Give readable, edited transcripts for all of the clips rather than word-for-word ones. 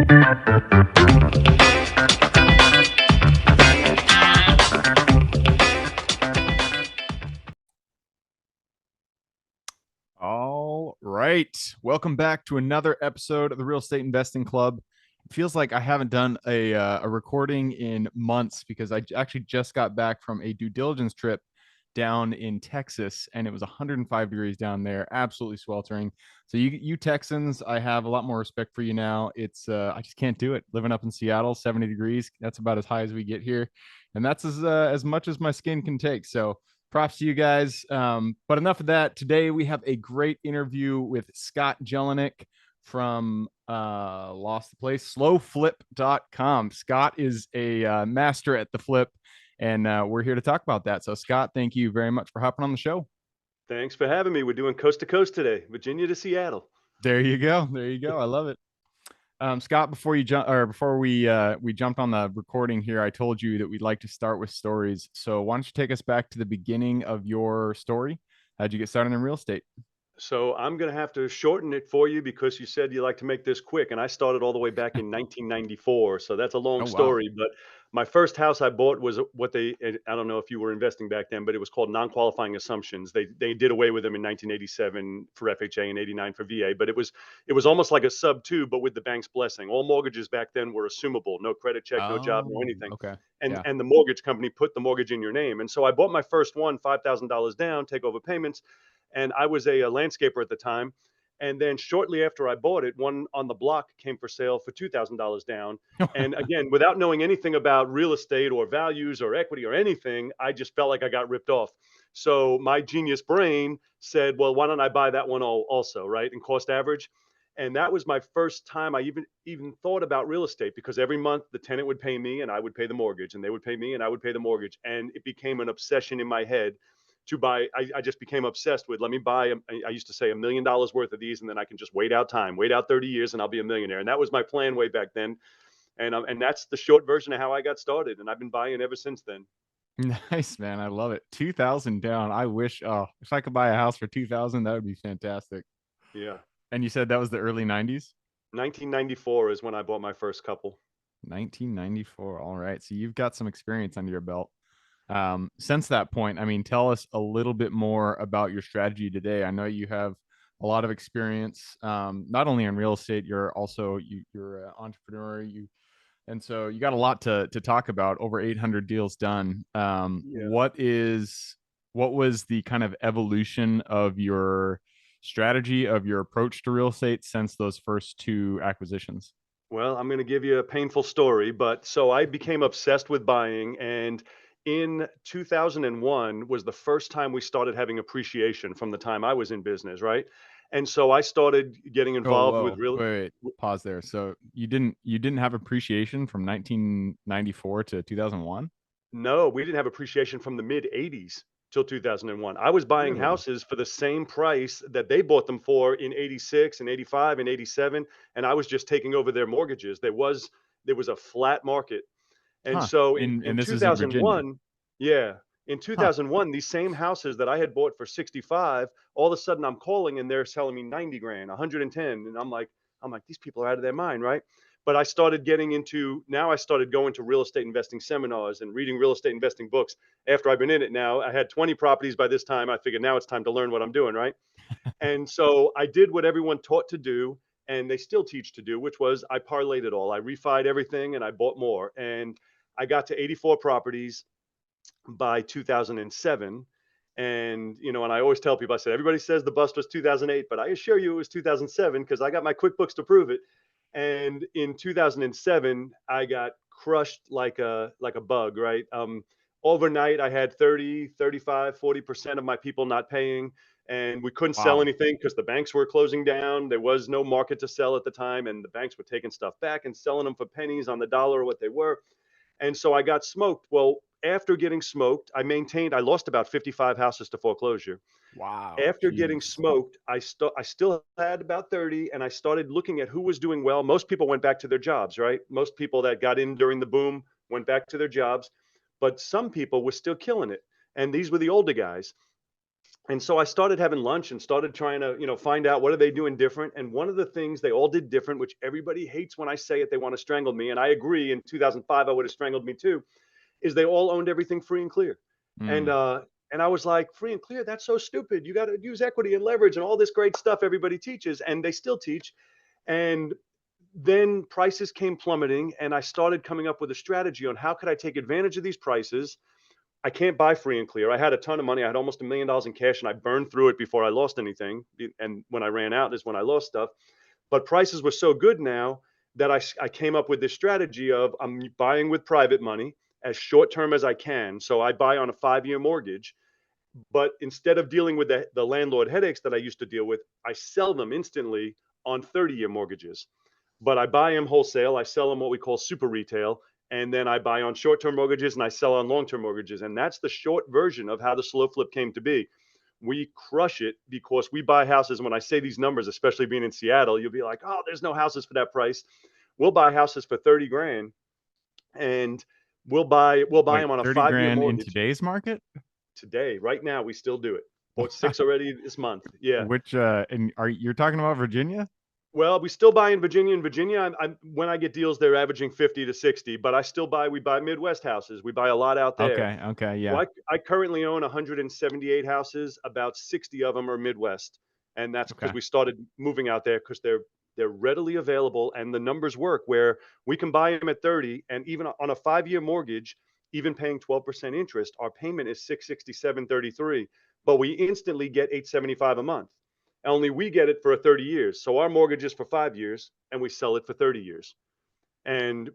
All right. Welcome back to another episode of the Real Estate Investing Club. It feels like I haven't done a recording in months because I actually just got back from a due diligence trip down in Texas, and it was 105 degrees down there, absolutely sweltering. So you Texans, I have a lot more respect for you now. It's I just can't do it. Living up in Seattle, 70 degrees, that's about as high as we get here, and that's as much as my skin can take. So props to you guys. But enough of that. Today we have a great interview with Scott Jelinek from lost the place, slowflip.com. Scott is a master at the flip, and we're here to talk about that. So Scott, thank you very much for hopping on the show. Thanks for having me. We're doing coast to coast today, Virginia to Seattle. There you go. There you go. I love it. Scott, before we jumped on the recording here, I told you that we'd like to start with stories. So why don't you take us back to the beginning of your story? How'd you get started in real estate? So I'm going to have to shorten it for you because you said you like to make this quick. And I started all the way back in 1994. So that's a long Oh, wow. story. But my first house I bought was what I don't know if you were investing back then, but it was called non-qualifying assumptions. They did away with them in 1987 for FHA and 89 for VA. But it was almost like a sub two, but with the bank's blessing. All mortgages back then were assumable, no credit check, no job, no Oh, anything. okay. And Yeah. and the mortgage company put the mortgage in your name. And so I bought my first one, $5,000 down, take over payments. And I was a landscaper at the time. And then shortly after I bought it, one on the block came for sale for $2,000 down. And again, without knowing anything about real estate or values or equity or anything, I just felt like I got ripped off. So my genius brain said, well, why don't I buy that one also, right? And cost average. And that was my first time I even thought about real estate, because every month the tenant would pay me and I would pay the mortgage, and they would pay me and I would pay the mortgage. And it became an obsession in my head to buy. I just became obsessed with, let me buy, I used to say $1 million worth of these, and then I can just wait out time, wait out 30 years and I'll be a millionaire. And that was my plan way back then. And that's the short version of how I got started. And I've been buying ever since then. Nice, man. I love it. 2000 down. I wish, if I could buy a house for 2000, that would be fantastic. Yeah. And you said that was the early 90s? 1994 is when I bought my first couple. 1994. All right. So you've got some experience under your belt. Since that point, I mean, tell us a little bit more about your strategy today. I know you have a lot of experience, not only in real estate, you're also you're an entrepreneur. And so you got a lot to talk about. Over 800 deals done. Yeah. What was the kind of evolution of your strategy, of your approach to real estate since those first two acquisitions? Well, I'm going to give you a painful story, but so I became obsessed with buying, and in 2001 was the first time we started having appreciation from the time I was in business, right? And so I started getting Oh, involved with whoa. Wait, pause there. So you didn't have appreciation from 1994 to 2001? No, we didn't have appreciation from the mid 80s till 2001. I was buying Really? houses for the same price that they bought them for in 86 and 85 and 87, and I was just taking over their mortgages. There was a flat market. And Huh. so in And this is in Virginia. 2001, yeah, in Huh. 2001, these same houses that I had bought for 65, all of a sudden I'm calling and they're selling me 90 grand, 110. And I'm like, these people are out of their mind, right? But I started going to real estate investing seminars and reading real estate investing books. After I've been in it now, I had 20 properties by this time. I figured now it's time to learn what I'm doing, right? And so I did what everyone taught to do, and they still teach to do, which was I parlayed it all. I refied everything and I bought more. And I got to 84 properties by 2007. And I always tell people, I said, everybody says the bust was 2008, but I assure you it was 2007 because I got my QuickBooks to prove it. And in 2007, I got crushed like a bug, right? Overnight, I had 30, 35, 40% of my people not paying, and we couldn't sell Wow. anything because the banks were closing down. There was no market to sell at the time, and the banks were taking stuff back and selling them for pennies on the dollar or what they were. And so I got smoked. Well, after getting smoked, I lost about 55 houses to foreclosure. Wow. After getting Jeez. smoked, I still had about 30, and I started looking at who was doing well. Most people went back to their jobs, right? Most people that got in during the boom went back to their jobs, but some people were still killing it. And these were the older guys. And so I started having lunch and started trying to, find out what are they doing different. And one of the things they all did different, which everybody hates when I say it, they want to strangle me. And I agree. In 2005, I would have strangled me too. Is they all owned everything free and clear. And Mm. uh, and I was like, free and clear, that's so stupid. You got to use equity and leverage and all this great stuff everybody teaches, and they still teach. And then prices came plummeting, and I started coming up with a strategy on how could I take advantage of these prices. I can't buy free and clear. I had a ton of money. I had almost $1 million in cash, and I burned through it before I lost anything. And when I ran out is when I lost stuff. But prices were so good now that I came up with this strategy of I'm buying with private money as short term as I can. So I buy on a 5-year mortgage, but instead of dealing with the landlord headaches that I used to deal with, I sell them instantly on 30-year mortgages. But I buy them wholesale. I sell them what we call super retail. And then I buy on short term mortgages and I sell on long term mortgages. And that's the short version of how the slow flip came to be. We crush it because we buy houses. When I say these numbers, especially being in Seattle, you'll be like, oh, there's no houses for that price. We'll buy houses for 30 grand, and we'll buy Wait, them on a 30 5-year grand in mortgage today's market? today. Right now, we still do it. Bought 6 already this month. Yeah. Which and are you're talking about Virginia? Well, we still buy in Virginia. In Virginia, when I get deals, they're averaging 50 to 60, but I still buy, we buy Midwest houses. We buy a lot out there. Okay, okay, So yeah. I currently own 178 houses. About 60 of them are Midwest. And that's because Okay. we started moving out there because they're readily available and the numbers work where we can buy them at 30, and even on a 5-year mortgage, even paying 12% interest, our payment is 667.33, but we instantly get 875 a month. Only we get it for 30 years. So our mortgage is for 5 years and we sell it for 30 years. And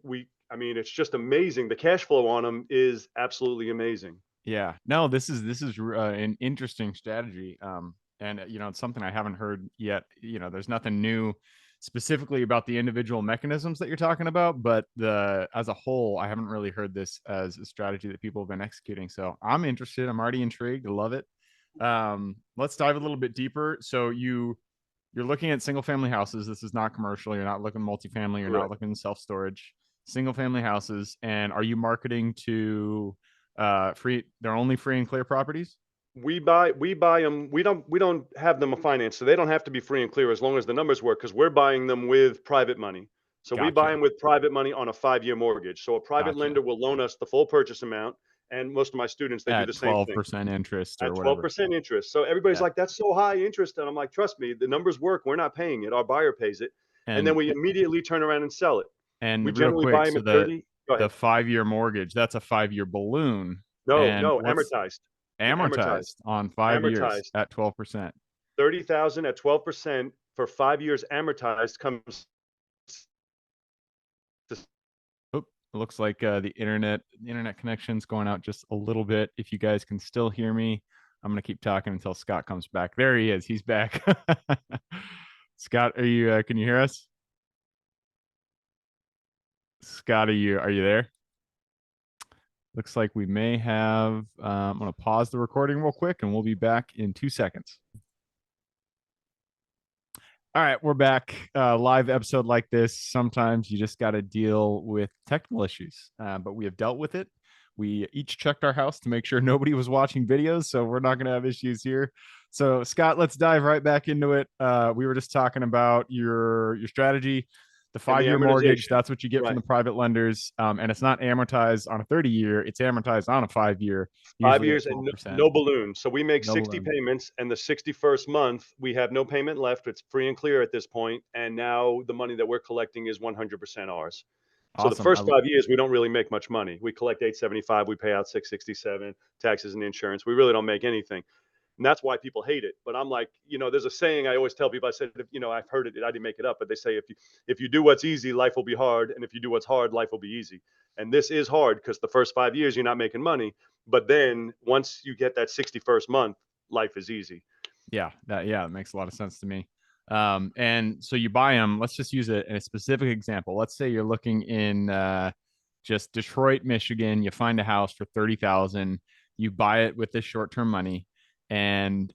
I mean, it's just amazing. The cash flow on them is absolutely amazing. Yeah. No, this is an interesting strategy. And it's something I haven't heard yet. There's nothing new specifically about the individual mechanisms that you're talking about, but the as a whole, I haven't really heard this as a strategy that people have been executing. So I'm interested. I'm already intrigued. I love it. Let's dive a little bit deeper. So you're looking at single family houses. This is not commercial. You're not looking multifamily. You're not Correct. looking self storage. Single family houses. And are you marketing to free? They're only free and clear properties. We buy them. We don't have them financed, so they don't have to be free and clear as long as the numbers work because we're buying them with private money. So we buy Gotcha. them with private money on a 5-year mortgage. So a private Gotcha. lender will loan us the full purchase amount, and most of my students, they do At the same thing 12% interest or at whatever. 12% interest. So everybody's Yeah. like, "That's so high interest," and I'm like, "Trust me, the numbers work. We're not paying it. Our buyer pays it, and then And we immediately turn around and sell it. We and real generally buy quick, them so at 30. Go the ahead. 5-year mortgage, that's a 5-year balloon. No, And no, what's amortized, amortized, amortized on 5 years amortized. at 12%? 30,000 at 12% for 5 years amortized comes to Oh, it looks like the internet connection's going out just a little bit. If you guys can still hear me, I'm gonna keep talking until Scott comes back. There he is. He's back. Scott, are you? Can you hear us? Scott, are you there? Looks like we may have. I'm gonna pause the recording real quick, and we'll be back in 2 seconds. All right, we're back. Live episode like this, sometimes you just got to deal with technical issues, but we have dealt with it. We each checked our house to make sure nobody was watching videos, so we're not going to have issues here. So, Scott, let's dive right back into it. We were just talking about your strategy, the and the 5-year mortgage. amortization. That's what you get from Right. the private lenders, and it's not amortized on a 30-year. It's amortized on a 5-year, 5 usually at years and 12%. no balloon. So we make No 60 balloon. payments, and the 61st month, we have no payment left. It's free and clear at this point, and now the money that we're collecting is 100% ours. So the Awesome. first 5 years, we don't really make much money. We collect 875, we pay out 667, taxes and insurance. We really don't make anything. And that's why people hate it. But I'm like, there's a saying I always tell people. I said, I've heard it. I didn't make it up, but they say if you do what's easy, life will be hard, and if you do what's hard, life will be easy. And this is hard because the first 5 years you're not making money, but then once you get that 61st month, life is easy. It makes a lot of sense to me. And so you buy them. Let's just use a specific example. Let's say you're looking in just Detroit, Michigan. You find a house for 30,000. You buy it with this short-term money, and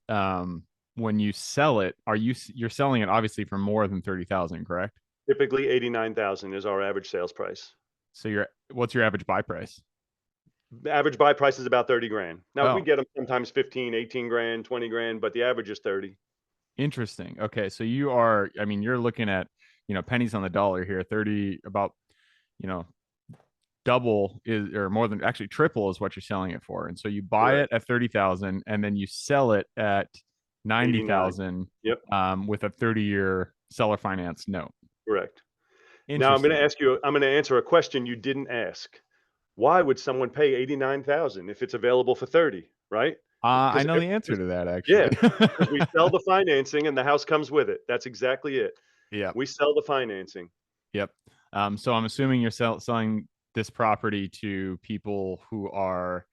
when you sell it, you're selling it obviously for more than 30,000, correct? Typically 89,000 is our average sales price. So what's your average buy price? The average buy price is about 30 grand. Now we Oh, get them sometimes 15, 18 grand, 20 grand, but the average is 30. interesting. Okay, so you are, I mean, you're looking at, pennies on the dollar here, 30 about, you know, double is or more than actually triple is what you're selling it for. And so you buy it Correct. at 30,000 and then you sell it at 89. 90,000 Yep. with a 30-year seller finance note. Correct. Now Interesting. I'm going to answer a question you didn't ask. Why would someone pay 89,000 if it's available for 30, right? I Because know the answer to that yeah, actually. because we sell the financing and the house comes with it. That's exactly it. Yeah. We sell the financing. Yep. So I'm assuming you're selling this property to people who are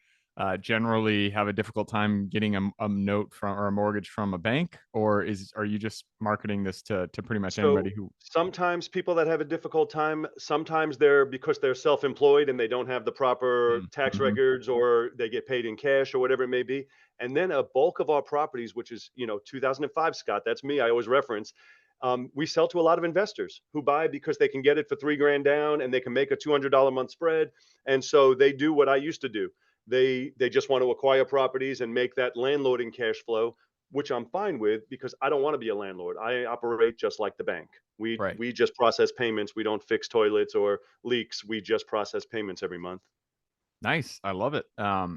generally have a difficult time getting a note from or a mortgage from a bank, or are you just marketing this to pretty much So anybody who? sometimes people that have a difficult time, sometimes they're because they're self-employed and they don't have the proper tax Mm-hmm. records or they get paid in cash or whatever it may be. And then a bulk of our properties, which is, 2005, Scott, that's me, I always reference. We sell to a lot of investors who buy because they can get it for 3 grand down and they can make a $200 a month spread. And so they do what I used to do. They just want to acquire properties and make that landlording cash flow, which I'm fine with because I don't want to be a landlord. I operate just like the bank. We Right. we just process payments. We don't fix toilets or leaks. We just process payments every month. Nice. I love it.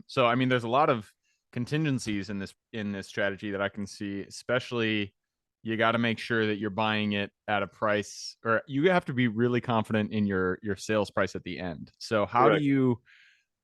So I mean, there's a lot of contingencies in this strategy that I can see, especially you got to make sure that you're buying it at a price or you have to be really confident in your sales price at the end. So Correct.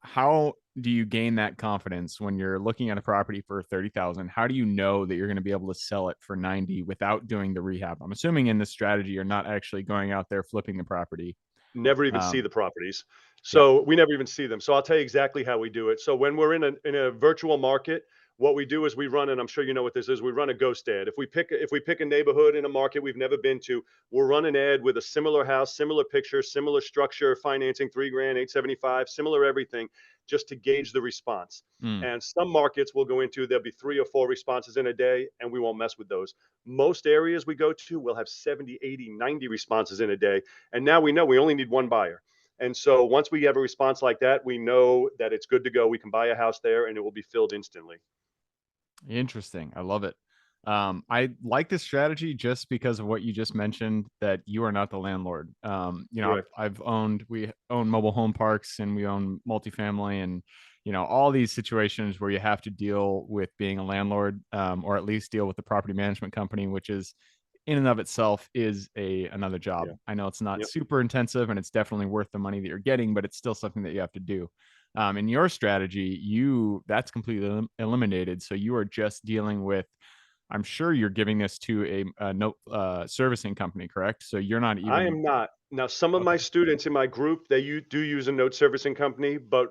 how do you gain that confidence when you're looking at a property for 30,000? How do you know that you're going to be able to sell it for 90 without doing the rehab? I'm assuming in this strategy you're not actually going out there flipping the property. Never even see Um, the properties. yeah. So we never even see them. So I'll tell you exactly how we do it. So when we're in a virtual market, what we do is we run, and I'm sure you know what this is. We run a ghost ad. If we pick a neighborhood in a market we've never been to, we'll run an ad with a similar house, similar picture, similar structure, financing 3 grand, 875, similar everything, just to gauge the response. Mm, And some markets we'll go into, there'll be 3 or 4 responses in a day, and we won't mess with those. Most areas we go to, we'll have 70, 80, 90 responses in a day. And now we know we only need one buyer. And so once we have a response like that, we know that it's good to go. We can buy a house there and it will be filled instantly. interesting. I love it. I like this strategy just because of what you just mentioned that you are not the landlord. Correct. We own mobile home parks and we own multifamily and, all these situations where you have to deal with being a landlord, or at least deal with the property management company, which is in and of itself is another job. Yeah. I know it's not Yep. super intensive and it's definitely worth the money that you're getting, but it's still something that you have to do. In your strategy, that's completely eliminated. So you are just dealing with. I'm sure you're giving this to a note servicing company, correct? So you're not I even am not. Now, some of my okay. students in my group, do use a note servicing company, but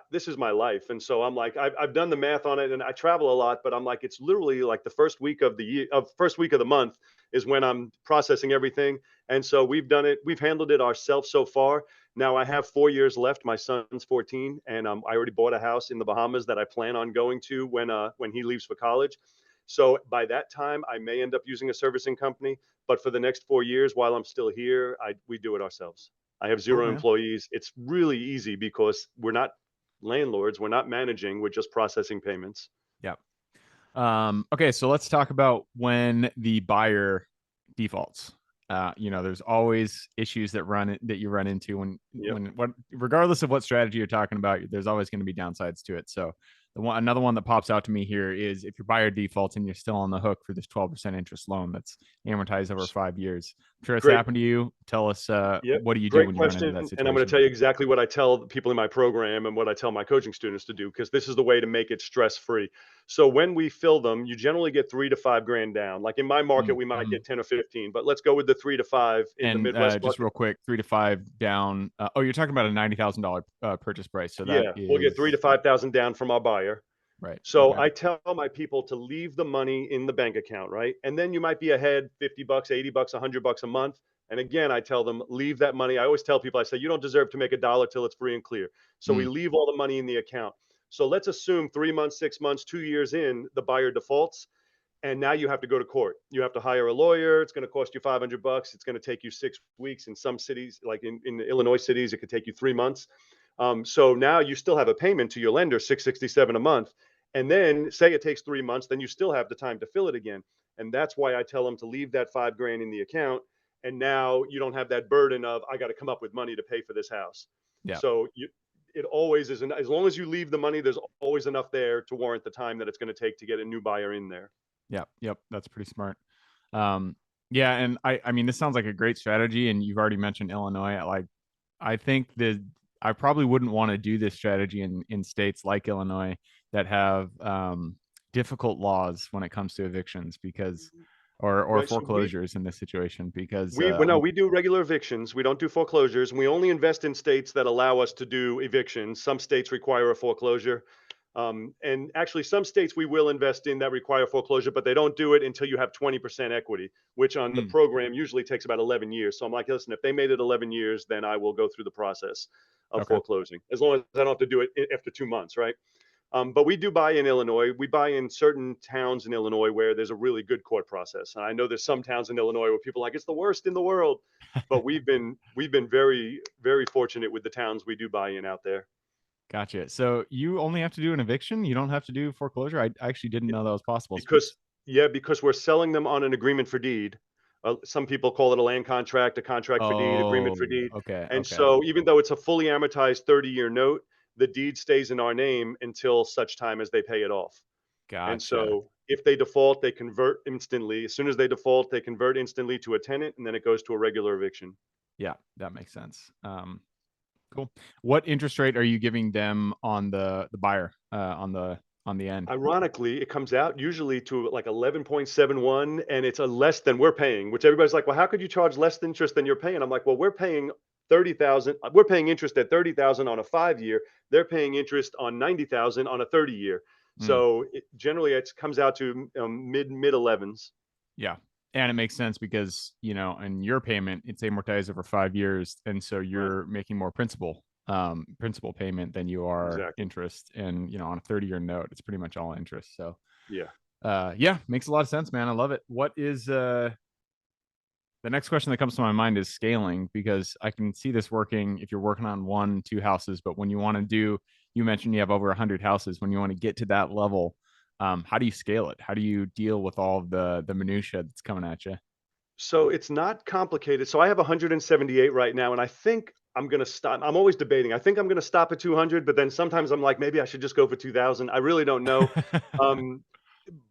this is my life, and so I'm like, I've done the math on it, and I travel a lot, but I'm like, it's literally like the first week of the year, of first week of the month is when I'm processing everything, and so we've done it, we've handled it ourselves so far. Now I have 4 years left. My son's 14, and I already bought a house in the Bahamas that I plan on going to when he leaves for college. So by that time, I may end up using a servicing company, but for the next 4 years, while I'm still here, we do it ourselves. I have Cool, zero man. employees. It's really easy because we're not landlords. We're not managing. We're just processing payments. Yeah. Okay, so let's talk about when the buyer defaults. There's always issues that you run into Yep. regardless of what strategy you're talking about, there's always going to be downsides to it. So another one that pops out to me here is if your buyer defaults and you're still on the hook for this 12% interest loan that's amortized over 5 years. I'm sure it's Great. happened to you. Tell us, Yep. what do you do Great when you run into question. that And I'm going to situation? tell you exactly what I tell the people in my program and what I tell my coaching students to do because this is the way to make it stress free. So when we fill them, you generally get 3 to 5 grand down. Like in my market, we might Mm-hmm. get 10 or 15, but let's go with the 3 to 5 in the And Midwest just market. real quick, 3 to 5 down. You're talking about a $90,000 purchase price. So that Yeah, we'll get three is to five thousand down from our buyer. right. So Okay. I tell my people to leave the money in the bank account, right? And then you might be ahead $50, $80, $100 a month. And again, I tell them, leave that money. I always tell people, I say, you don't deserve to make a dollar till it's free and clear. So we Mm, leave all the money in the account. So let's assume 3 months, 6 months, 2 years in, the buyer defaults. And now you have to go to court. You have to hire a lawyer. It's going to cost you $500. It's going to take you 6 weeks. In some cities, like in Illinois cities, it could take you 3 months. So now you still have a payment to your lender, 667 a month. And then say it takes 3 months, then you still have the time to fill it again. And that's why I tell them to leave that 5 grand in the account. And now you don't have that burden of, I got to come up with money to pay for this house. Yeah. So it always is, as long as you leave the money, there's always enough there to warrant the time that it's going to take to get a new buyer in there. Yeah. Yep. That's pretty smart. Um, yeah. And I mean, this sounds like a great strategy. And you've already mentioned Illinois. Like, I think that I probably wouldn't want to do this strategy in states like Illinois that have difficult laws when it comes to evictions because, or Right. So foreclosures in this situation because well, no, we do regular evictions. We don't do foreclosures. We only invest in states that allow us to do evictions. Some states require a foreclosure. And actually, some states we will invest in that require foreclosure, but they don't do it until you have 20% equity, which on the mm, program usually takes about 11 years. So I'm like, listen, if they made it 11 years, then I will go through the process of okay, foreclosing, as long as I don't have to do it after 2 months, right? But we do buy in Illinois. We buy in certain towns in Illinois where there's a really good court process. And I know there's some towns in Illinois where people are like it's the worst in the world, but we've been very very fortunate with the towns we do buy in out there. gotcha. So you only have to do an eviction. You don't have to do foreclosure. I actually didn't know that was possible. Because yeah, because we're selling them on an agreement for deed. Some people call it a land contract, a contract for deed, agreement for Oh, deed. okay, And okay, so even though it's a fully amortized 30-year note, the deed stays in our name until such time as they pay it off. And gotcha. so if they default, they convert instantly. As soon as they default, they convert instantly to a tenant, and then it goes to a regular eviction. Yeah, that makes sense. Cool. What interest rate are you giving them on the buyer on the end? Ironically, it comes out usually to like 11.71, and it's a less than we're paying, which everybody's like, well, how could you charge less interest than you're paying? I'm like, well, we're paying 30,000. We're paying interest at 30,000 on a 5 year. They're paying interest on 90,000 on a 30 year. Mm, So generally, it comes out to mid 11s. yeah. And it makes sense because, in your payment, it's amortized over 5 years. And so Right. you're making more principal payment than you are Exactly. interest. And, on a 30-year note, it's pretty much all interest. So, Yeah. yeah, makes a lot of sense, man. I love it. What is, the next question that comes to my mind is scaling because I can see this working if you're working on 1, 2 houses, but when you want to do, you mentioned you have over 100 houses. When you want to get to that level, how do you scale it? How do you deal with all of the minutia that's coming at you? So it's not complicated. So I have 178 right now, and I think I'm going to stop. I'm always debating. I think I'm going to stop at 200, but then sometimes I'm like, maybe I should just go for 2,000. I really don't know. Um,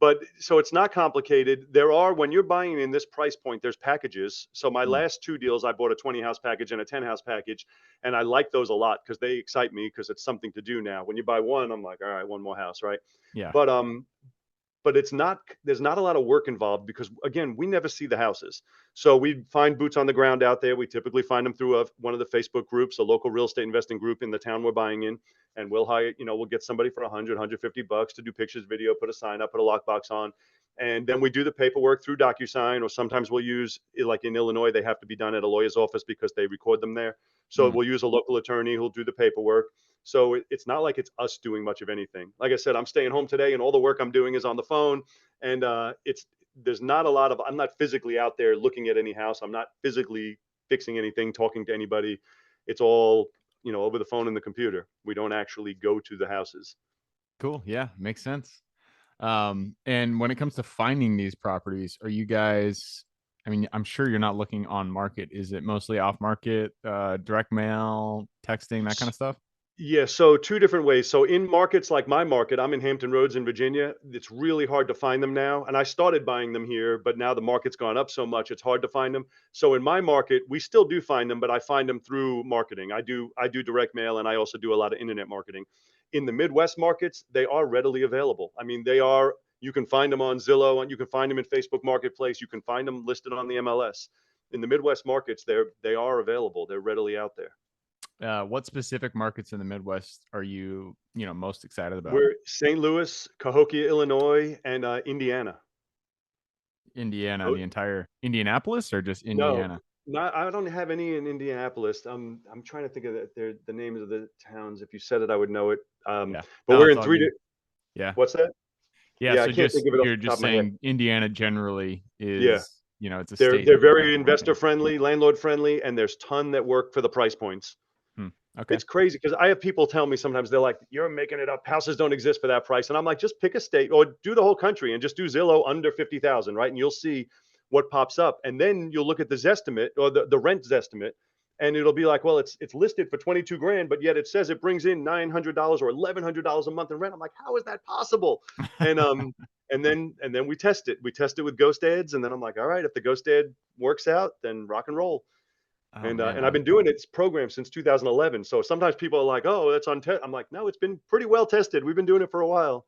but so it's not complicated. There are, when you're buying in this price point, there's packages. So my Mm, last two deals, I bought a 20 house package and a 10 house package, and I like those a lot because they excite me because it's something to do now. When you buy one, I'm like, all right, one more house, right? yeah. But it's not, there's not a lot of work involved because again we never see the houses, so we find boots on the ground out there. We typically find them through one of the Facebook groups, a local real estate investing group in the town we're buying in, and we'll hire, we'll get somebody for 100 bucks to do pictures, video, put a sign up, put a lockbox on, and then we do the paperwork through DocuSign, or sometimes we'll use, like in Illinois they have to be done at a lawyer's office because they record them there, so Mm, we'll use a local attorney who'll do the paperwork. So it's not like it's us doing much of anything. Like I said, I'm staying home today, and all the work I'm doing is on the phone. And it's there's not a lot of, I'm not physically out there looking at any house. I'm not physically fixing anything, talking to anybody. It's all over the phone and the computer. We don't actually go to the houses. cool. Yeah, makes sense. And when it comes to finding these properties, are you guys? I mean, I'm sure you're not looking on market. Is it mostly off market, direct mail, texting, that kind of stuff? Yeah, so two different ways. So in markets like my market, I'm in Hampton Roads in Virginia. It's really hard to find them now. And I started buying them here, but now the market's gone up so much, it's hard to find them. So in my market, we still do find them, but I find them through marketing. I do direct mail, and I also do a lot of internet marketing. In the Midwest markets, they are readily available. I mean, you can find them on Zillow, and you can find them in Facebook Marketplace, you can find them listed on the MLS. In the Midwest markets, they are available. They're readily out there. What specific markets in the Midwest are you, most excited about? We're St. Louis, Cahokia, Illinois, and Indiana. Indiana, Oh, the entire Indianapolis, or just no, Indiana? not, I don't have any in Indianapolis. I'm trying to think of the names of the towns. If you said it, I would know it. Yeah. But No, we're it's in all three. good. Yeah. What's that? Yeah. Yeah, I So can't just think of it off you're the top just of my head. saying Indiana generally Yeah, is, it's a they're state they're that you very like investor investing. friendly, landlord friendly, and there's ton that work for the price points. Hmm. Okay. It's crazy because I have people tell me sometimes they're like, "You're making it up. Houses don't exist for that price." And I'm like, "Just pick a state or do the whole country and just do Zillow under 50,000, right? And you'll see what pops up. And then you'll look at the Zestimate or the rent Zestimate, and it'll be like, well, it's listed for 22 grand, but yet it says it brings in $900 or $1,100 a month in rent. I'm like, how is that possible? And and then we test it. We test it with ghost ads, and then I'm like, all right, if the ghost ad works out, then rock and roll. Oh And man. I've been doing its program since 2011. So sometimes people are like, "Oh, that's untested." I'm like, "No, it's been pretty well tested. We've been doing it for a while."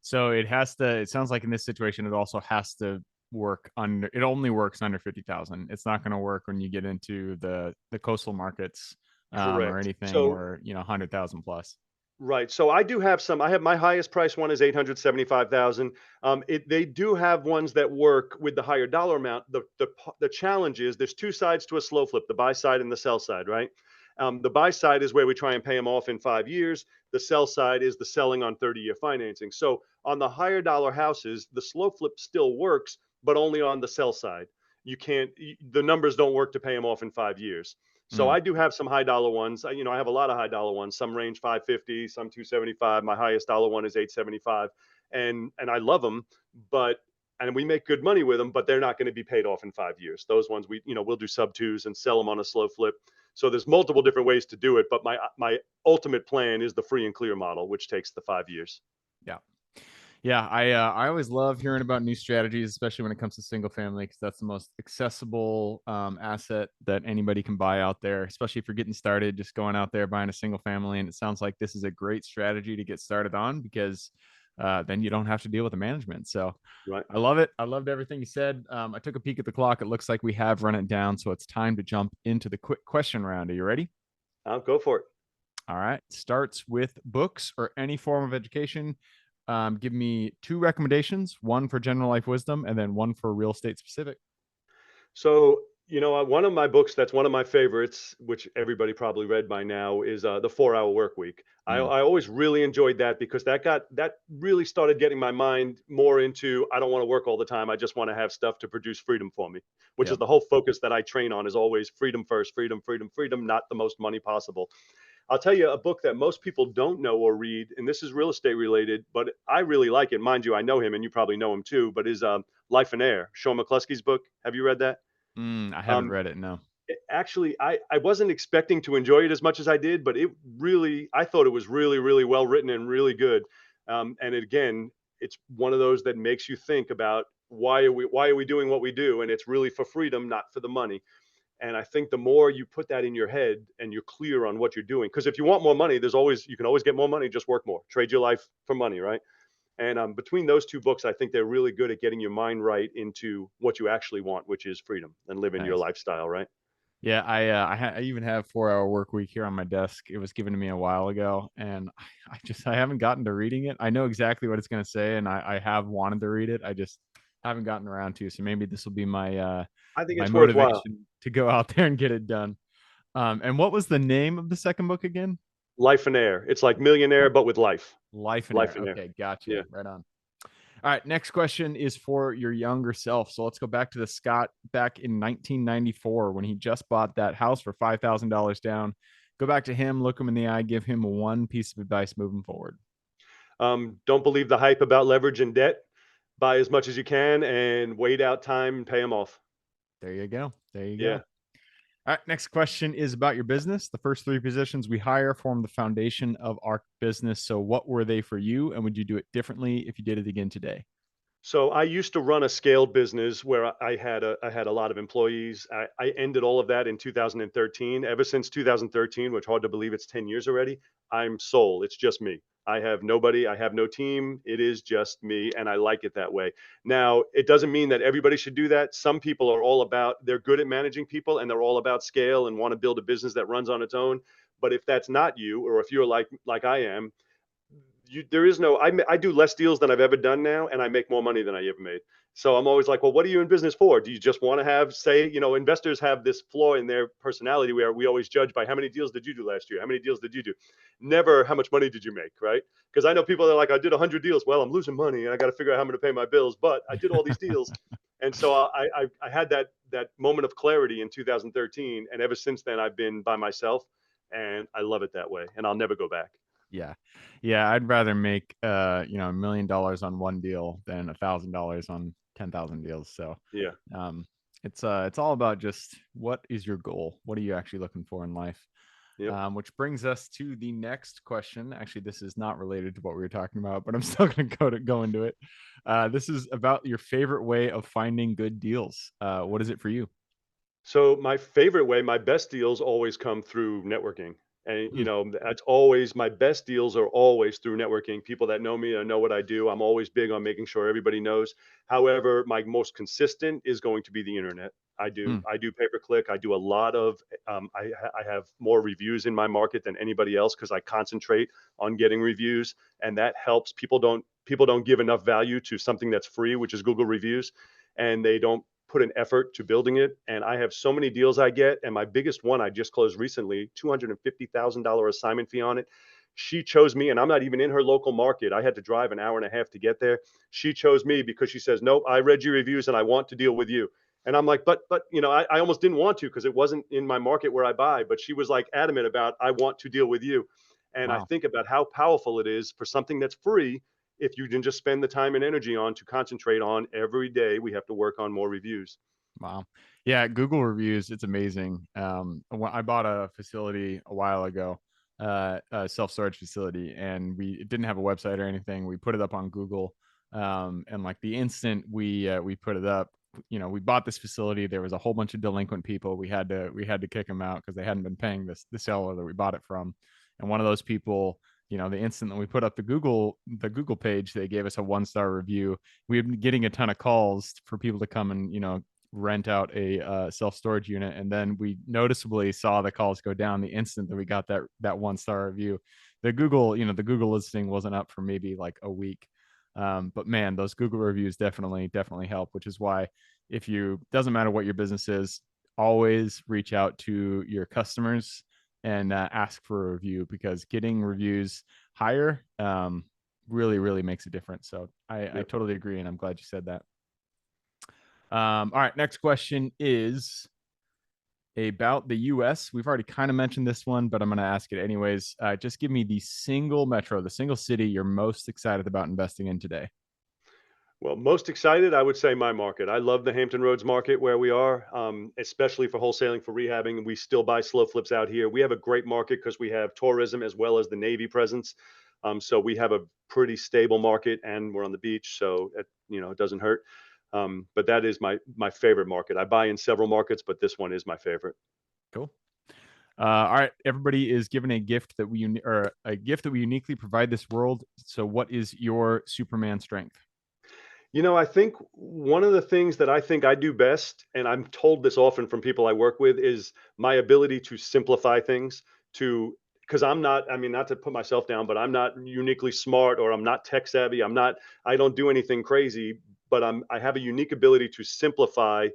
So it has to. It sounds like in this situation, it also has to work under. It only works under 50,000. It's not going to work when you get into the coastal markets, or Correct. anything So where 100,000 plus. right. So I do have some. I have my highest price one is 875,000. They do have ones that work with the higher dollar amount. The challenge is there's two sides to a slow flip: the buy side and the sell side. Right. The buy side is where we try and pay them off in 5 years. The sell side is the selling on 30-year financing. So on the higher dollar houses, the slow flip still works, but only on the sell side. You can't. The numbers don't work to pay them off in 5 years. So Mm, I do have some high dollar ones. I have a lot of high dollar ones. Some range 550, some 275. My highest dollar one is 875, and I love them. But and we make good money with them, but they're not going to be paid off in 5 years. Those ones we'll do sub twos and sell them on a slow flip. So there's multiple different ways to do it. But my ultimate plan is the free and clear model, which takes the 5 years. yeah. Yeah, I always love hearing about new strategies, especially when it comes to single family, because that's the most accessible asset that anybody can buy out there. Especially if you're getting started, just going out there buying a single family, and it sounds like this is a great strategy to get started on because then you don't have to deal with the management. So Right. I love it. I loved everything you said. I took a peek at the clock. It looks like we have run it down, so it's time to jump into the quick question round. Are you ready? I'll go for it. All right. Starts with books or any form of education. Give me two recommendations, one for general life wisdom and then one for real estate specific. So, one of my books that's one of my favorites, which everybody probably read by now, is The 4 Hour Work Week. I, Mm, I always really enjoyed that because that really started getting my mind more into I don't want to work all the time. I just want to have stuff to produce freedom for me, which is yep. the whole focus that I train on is always freedom first, freedom, freedom, freedom, not the most money possible. I'll tell you a book that most people don't know or read, and this is real estate related, but I really like it. Mind you, I know him, and you probably know him too. But is Life and Air, Sean McCluskey's book. Have you read that? I haven't Um, read it. No. Actually, I wasn't expecting to enjoy it as much as I did, but I thought it was really, really well written and really good. And again, it's one of those that makes you think about why are we doing what we do, and it's really for freedom, not for the money. And I think the more you put that in your head and you're clear on what you're doing, because if you want more money, you can always get more money, just work more, trade your life for money, right? And between those two books, I think they're really good at getting your mind right into what you actually want, which is freedom and living your Nice. lifestyle, right? Yeah, I even have 4 hour work week here on my desk. It was given to me a while ago, and I haven't gotten to reading it. I know exactly what it's going to say, and I have wanted to read it. I just haven't gotten around to. So maybe this will be I think my it's worthwhile. motivation to go out there and get it done. And what was the name of the second book again? Life and Air. It's like Millionaire, but with life. Life and Life Air. and Air. Okay, gotcha. Yeah. Right on. All right, next question is for your younger self. So let's go back to the Scott back in 1994 when he just bought that house for $5,000 down. Go back to him, look him in the eye, give him one piece of advice moving forward. Don't believe the hype about leverage and debt. Buy as much as you can and wait out time and pay them off. There you go. There you go. Yeah. All right, next question is about your business. The first three positions we hire form the foundation of our business. So, what were they for you, and would you do it differently if you did it again today? So I used to run a scaled business where I had a lot of employees. I ended all of that in 2013. Ever since 2013, which hard to believe it's 10 years already, I'm sole. It's just me. I have nobody. I have no team. It is just me, and I like it that way. Now, it doesn't mean that everybody should do that. Some people are all about they're good at managing people and they're all about scale and want to build a business that runs on its own. But if that's not you, or if you're like I am, there is no I do less deals than I've ever done now, and I make more money than I ever made. So I'm always like, well, what are you in business for? Do you just want to have say, investors have this flaw in their personality where we always judge by how many deals did you do last year? How many deals did you do? Never how much money did you make, right? Because I know people that are like, I did 100 deals. Well, I'm losing money and I got to figure out how I'm going to pay my bills, but I did all these deals. And so I had that moment of clarity in 2013, and ever since then I've been by myself. and I love it that way, and I'll never go back. Yeah. Yeah. I'd rather make, $1 million on one deal than $1,000 on 10,000 deals. So, Yeah. um, it's all about just what is your goal? What are you actually looking for in life? Yep. Which brings us to the next question. Actually, this is not related to what we were talking about, but I'm still going to go into it. This is about your favorite way of finding good deals. What is it for you? So my favorite way, my best deals always come through networking. And Mm, that's always my best deals are always through networking. People that know me and know what I do. I'm always big on making sure everybody knows. However, my most consistent is going to be the internet. mm, I do pay per click. I do a lot of I have more reviews in my market than anybody else because I concentrate on getting reviews, and that helps. People don't give enough value to something that's free, which is Google reviews, and they don't put an effort to building it. And I have so many deals I get. And my biggest one I just closed recently, $250,000 assignment fee on it. She chose me, and I'm not even in her local market. I had to drive an hour and a half to get there. She chose me because she says, "Nope, I read your reviews and I want to deal with you." And I'm like, but I almost didn't want to because it wasn't in my market where I buy. But she was like adamant about, I want to deal with you. And I wow. think about how powerful it is for something that's free if you can just spend the time and energy on to concentrate on every day. We have to work on more reviews. Wow. Yeah, Google reviews, it's amazing. I bought a facility a while ago, a self-storage facility, and we it didn't have a website or anything. We put it up on Google, and like the instant we put it up, we bought this facility. There was a whole bunch of delinquent people. We had to kick them out because they hadn't been paying the seller that we bought it from. And one of those people, the instant that we put up the Google page, they gave us a 1-star review. We've been getting a ton of calls for people to come and rent out a self-storage unit, and then we noticeably saw the calls go down the instant that we got that 1-star review. The Google listing wasn't up for maybe like a week, but man, those Google reviews definitely help, which is why, if you doesn't matter what your business is, always reach out to your customers and ask for a review, because getting reviews higher really makes a difference. So I Yep. totally agree, and I'm glad you said that. All right, next question is about the US. We've already kind of mentioned this one, but I'm going to ask it anyways. Just give me the single metro, the single city you're most excited about investing in today. Well, most excited, I would say my market. I love the Hampton Roads market where we are, especially for wholesaling, for rehabbing. We still buy slow flips out here. We have a great market because we have tourism as well as the Navy presence. So we have a pretty stable market, and we're on the beach, so it doesn't hurt. But that is my favorite market. I buy in several markets, but this one is my favorite. Cool. All right, everybody is given a gift or a gift that we uniquely provide this world. So, what is your Superman strength? I think one of the things that I think I do best, and I'm told this often from people I work with, is my ability to simplify things to because I'm not, I mean, not to put myself down, but I'm not uniquely smart or I'm not tech savvy. I don't do anything crazy, but I have a unique ability to simplify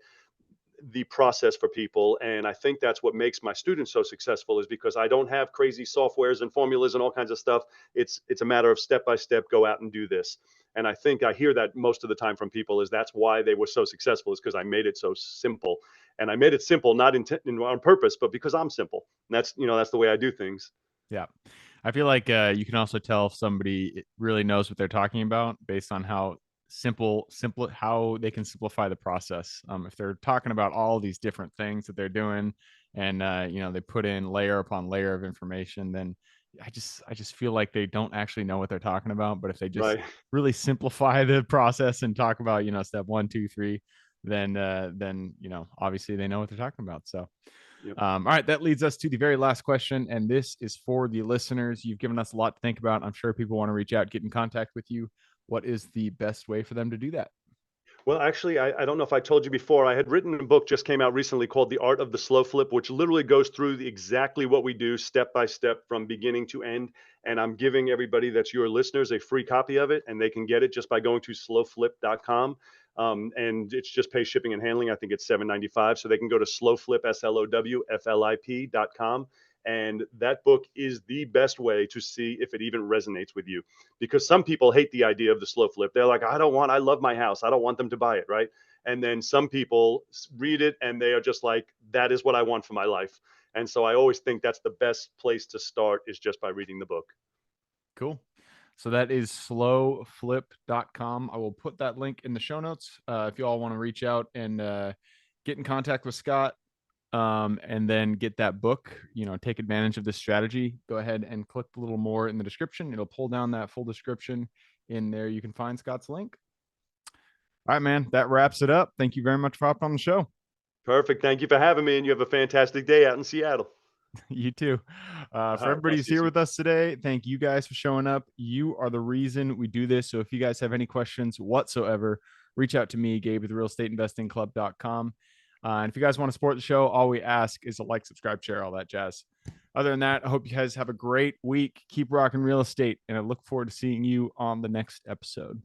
the process for people. And I think that's what makes my students so successful, is because I don't have crazy softwares and formulas and all kinds of stuff. It's a matter of step by step, go out and do this. And I think I hear that most of the time from people, is that's why they were so successful, is because I made it so simple. And I made it simple not on purpose, but because I'm simple. And that's the way I do things. Yeah. I feel like you can also tell if somebody really knows what they're talking about based on how simple, how they can simplify the process. If they're talking about all these different things that they're doing, and they put in layer upon layer of information, then I just feel like they don't actually know what they're talking about. But if they just Right. really simplify the process and talk about step one, two, three, then obviously they know what they're talking about. So Yep. all right, that leads us to the very last question, and this is for the listeners. You've given us a lot to think about. I'm sure people want to reach out, get in contact with you. What is the best way for them to do that? Well, actually, I don't know if I told you before. I had written a book, just came out recently, called The Art of the Slow Flip, which literally goes through exactly what we do step by step from beginning to end. And I'm giving everybody that's your listeners a free copy of it, and they can get it just by going to slowflip.com. And it's just pay shipping and handling. I think it's $7.95. So they can go to slowflip, slowflip.com. And that book is the best way to see if it even resonates with you, because some people hate the idea of the slow flip. They're like, I love my house. I don't want them to buy it. Right. And then some people read it and they are just like, that is what I want for my life. And so I always think that's the best place to start, is just by reading the book. Cool. So that is slowflip.com. I will put that link in the show notes if you all want to reach out and get in contact with Scott, and then get that book, take advantage of this strategy. Go ahead and click a little more in the description. It'll pull down that full description. In there, you can find Scott's link. All right, man, that wraps it up. Thank you very much for hopping on the show. Perfect. Thank you for having me, and you have a fantastic day out in Seattle. You too. For Right, everybody who's here with us today, thank you guys for showing up. You are the reason we do this. So if you guys have any questions whatsoever, reach out to me, Gabe, with realestateInvestingClub.com. And if you guys want to support the show, all we ask is a like, subscribe, share, all that jazz. Other than that, I hope you guys have a great week. Keep rocking real estate, and I look forward to seeing you on the next episode.